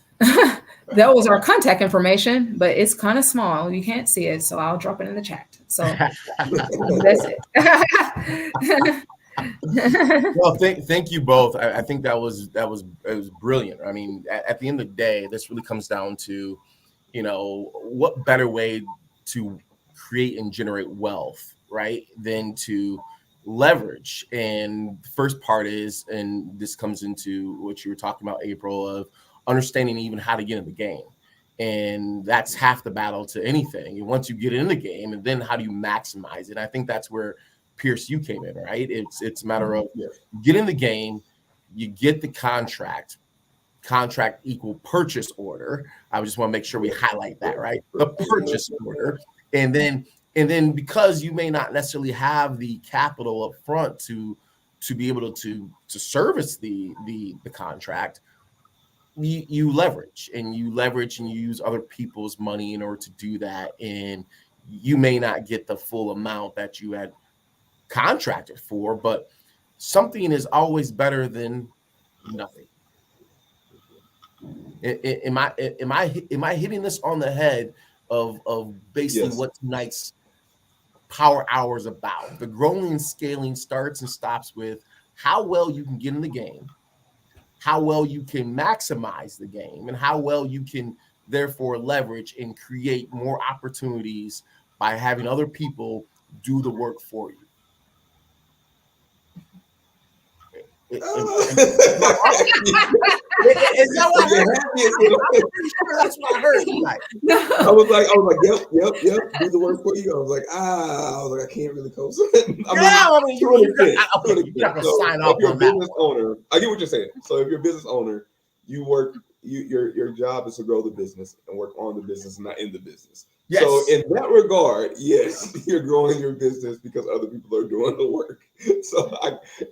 That was our contact information, but it's kind of small. You can't see it, so I'll drop it in the chat. So that's it. Well, thank you both. I think it was brilliant. I mean, at the end of the day, this really comes down to, what better way to create and generate wealth, right, than to leverage. And the first part is, and this comes into what you were talking about, April, of understanding even how to get in the game. And that's half the battle to anything. And once you get in the game, and then how do you maximize it? I think that's where Pierce, you came in, right? It's a matter of get in the game, you get the contract equal purchase order. I just want to make sure we highlight that, right? The purchase order. And then because you may not necessarily have the capital up front to be able to service the contract, you leverage and you use other people's money in order to do that. And you may not get the full amount that you had contracted for, but something is always better than nothing. Am I hitting this on the head of basically what tonight's power hour is about? The growing and scaling starts and stops with how well you can get in the game, how well you can maximize the game, and how well you can therefore leverage and create more opportunities by having other people do the work for you. Is that what I heard? I'm pretty sure that's what I heard tonight. I was like, yep, do the work for you. I was like, I can't really coach. You're not gonna sign off on that. Owner, I get what you're saying. So if you're a business owner, you work. Your job is to grow the business and work on the business, not in the business. Yes. So in that regard, yes, you're growing your business because other people are doing the work. So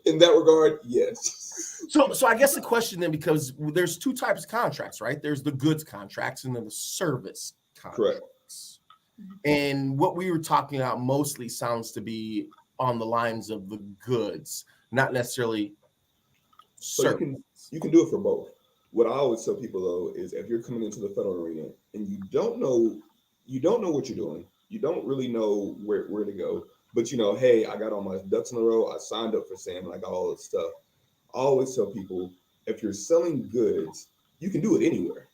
in that regard, yes. So I guess the question then, because there's two types of contracts, right? There's the goods contracts and then the service contracts. Correct. And what we were talking about mostly sounds to be on the lines of the goods, not necessarily service. You can do it for both. What I always tell people though is if you're coming into the federal arena and you don't know what you're doing, you don't really know where to go, but hey, I got all my ducks in a row, I signed up for SAM and I got all this stuff. I always tell people, if you're selling goods, you can do it anywhere.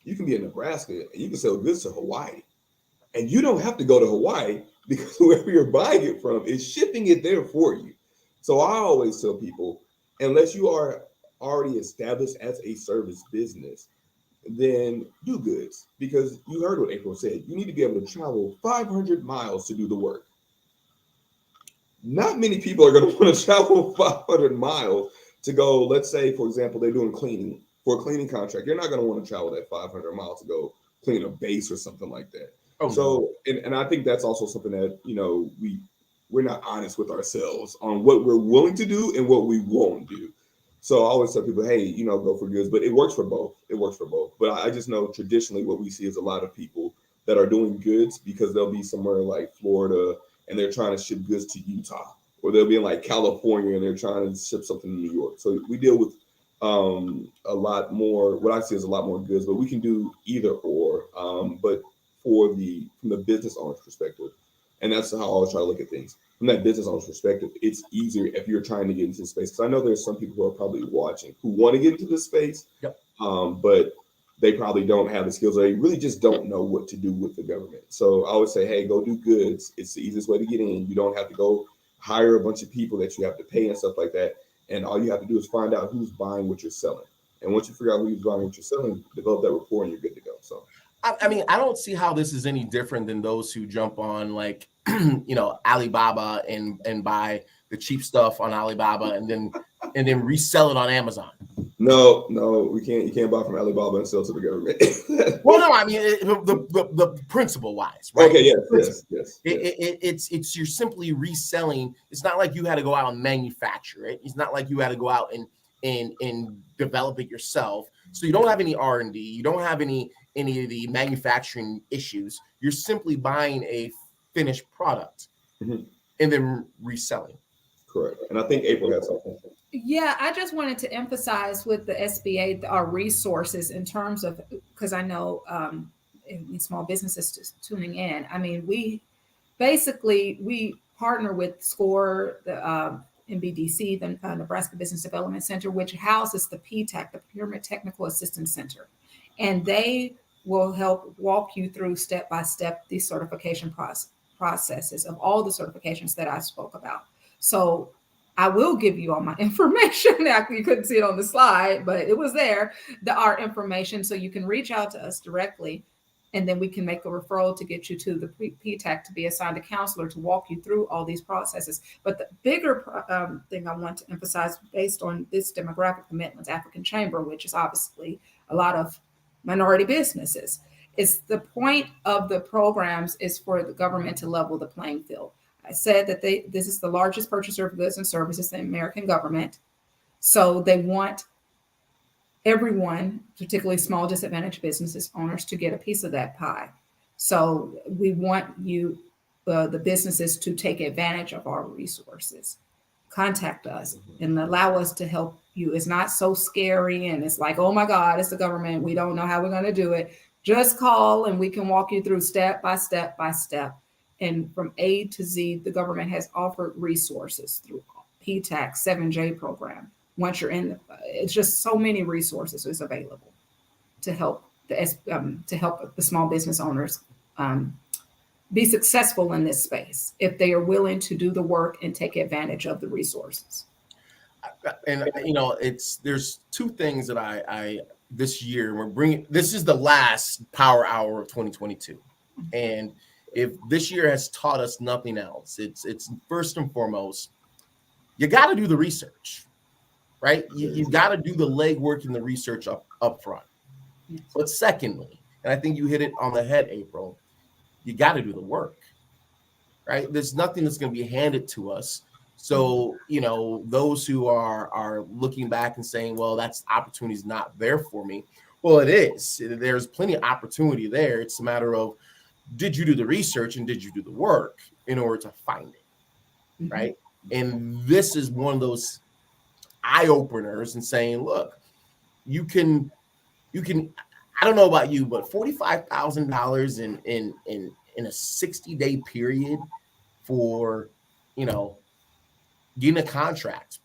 You can be in Nebraska and you can sell goods to Hawaii. And you don't have to go to Hawaii because whoever you're buying it from is shipping it there for you. So I always tell people, unless you are already established as a service business, then do goods, because you heard what April said. You need to be able to travel 500 miles to do the work. Not many people are going to want to travel 500 miles to go, let's say, for example, they're doing cleaning. For a cleaning contract, you're not going to want to travel that 500 miles to go clean a base or something like that. Oh, so, and I think that's also something that, we're not honest with ourselves on what we're willing to do and what we won't do. So I always tell people, hey, go for goods, but it works for both. It works for both. But I just know traditionally what we see is a lot of people that are doing goods because they'll be somewhere like Florida and they're trying to ship goods to Utah, or they'll be in like California and they're trying to ship something to New York. So we deal with a lot more, what I see is a lot more goods, but we can do either or. But from the business owner's perspective, and that's how I always try to look at things. From that business owner's perspective, it's easier if you're trying to get into the space. Because I know there's some people who are probably watching who want to get into this space, Yep. But they probably don't have the skills, or they really just don't know what to do with the government. So I would say, hey, go do goods. It's the easiest way to get in. You don't have to go hire a bunch of people that you have to pay and stuff like that. And all you have to do is find out who's buying what you're selling. And once you figure out who's buying what you're selling, develop that rapport and you're good to go. So I mean, I don't see how this is any different than those who jump on like, Alibaba and buy the cheap stuff on Alibaba and then resell it on Amazon. No, we can't. You can't buy from Alibaba and sell to the government. Well, no, I mean the principle wise, right? Okay, yes. It's you're simply reselling. It's not like you had to go out and manufacture it. It's not like you had to go out and develop it yourself. So you don't have any R&D. You don't have any of the manufacturing issues. You're simply buying a finished product and then reselling. Correct. And I think April has something. Yeah, I just wanted to emphasize with the SBA our resources in terms of, because I know small businesses tuning in. I mean, we partner with SCORE, the NBDC, the Nebraska Business Development Center, which houses the PTAC, the Procurement Technical Assistance Center, and they will help walk you through step by step these certification processes of all the certifications that I spoke about. So I will give you all my information. You couldn't see it on the slide, but it was there, our information. So you can reach out to us directly, and then we can make a referral to get you to the PTAC to be assigned a counselor to walk you through all these processes. But the bigger thing I want to emphasize based on this demographic, the Midlands African Chamber, which is obviously a lot of minority businesses, is the point of the programs is for the government to level the playing field. I said that this is the largest purchaser of goods and services in the American government. So they want everyone, particularly small disadvantaged businesses owners, to get a piece of that pie. So we want you, the businesses, to take advantage of our resources. Contact us and allow us to help you. It's not so scary and it's like, oh my God, it's the government. We don't know how we're going to do it. Just call and we can walk you through step by step by step. And from A to Z, the government has offered resources through PTAC, 7J program. Once you're in, it's just so many resources is available to help the small business owners be successful in this space if they are willing to do the work and take advantage of the resources. And there's two things that I this year we're bringing. This is the last Power Hour of 2022, and if this year has taught us nothing else, it's first and foremost, you got to do the research, right? You got to do the legwork and the research up front. Yes. But secondly, and I think you hit it on the head, April, you got to do the work, right? There's nothing that's going to be handed to us. So, those who are looking back and saying, well, that's opportunity's not there for me. Well, it is. There's plenty of opportunity there. It's a matter of, did you do the research and did you do the work in order to find it, right? And this is one of those eye openers and saying, look, you can. I don't know about you, but $45,000 in a 60-day period for, getting a contract,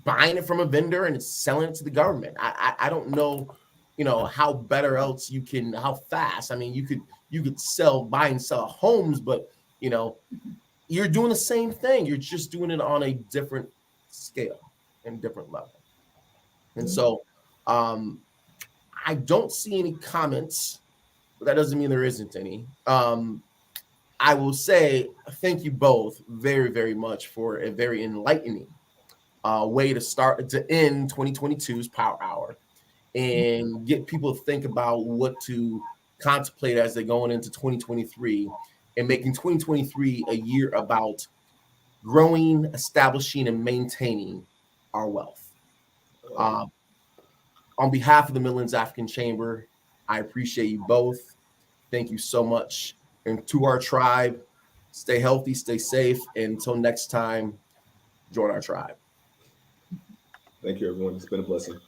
buying it from a vendor and selling it to the government. I don't know. How better else how fast. I mean, you could buy and sell homes, but you're doing the same thing. You're just doing it on a different scale and different level. And so I don't see any comments, but that doesn't mean there isn't any. I will say thank you both very, very much for a very enlightening way to end 2022's Power Hour and get people to think about what to contemplate as they're going into 2023 and making 2023 a year about growing, establishing, and maintaining our wealth. On behalf of the Midlands African Chamber, I appreciate you both. Thank you so much. And to our tribe, stay healthy, stay safe. And until next time, join our tribe. Thank you, everyone. It's been a blessing.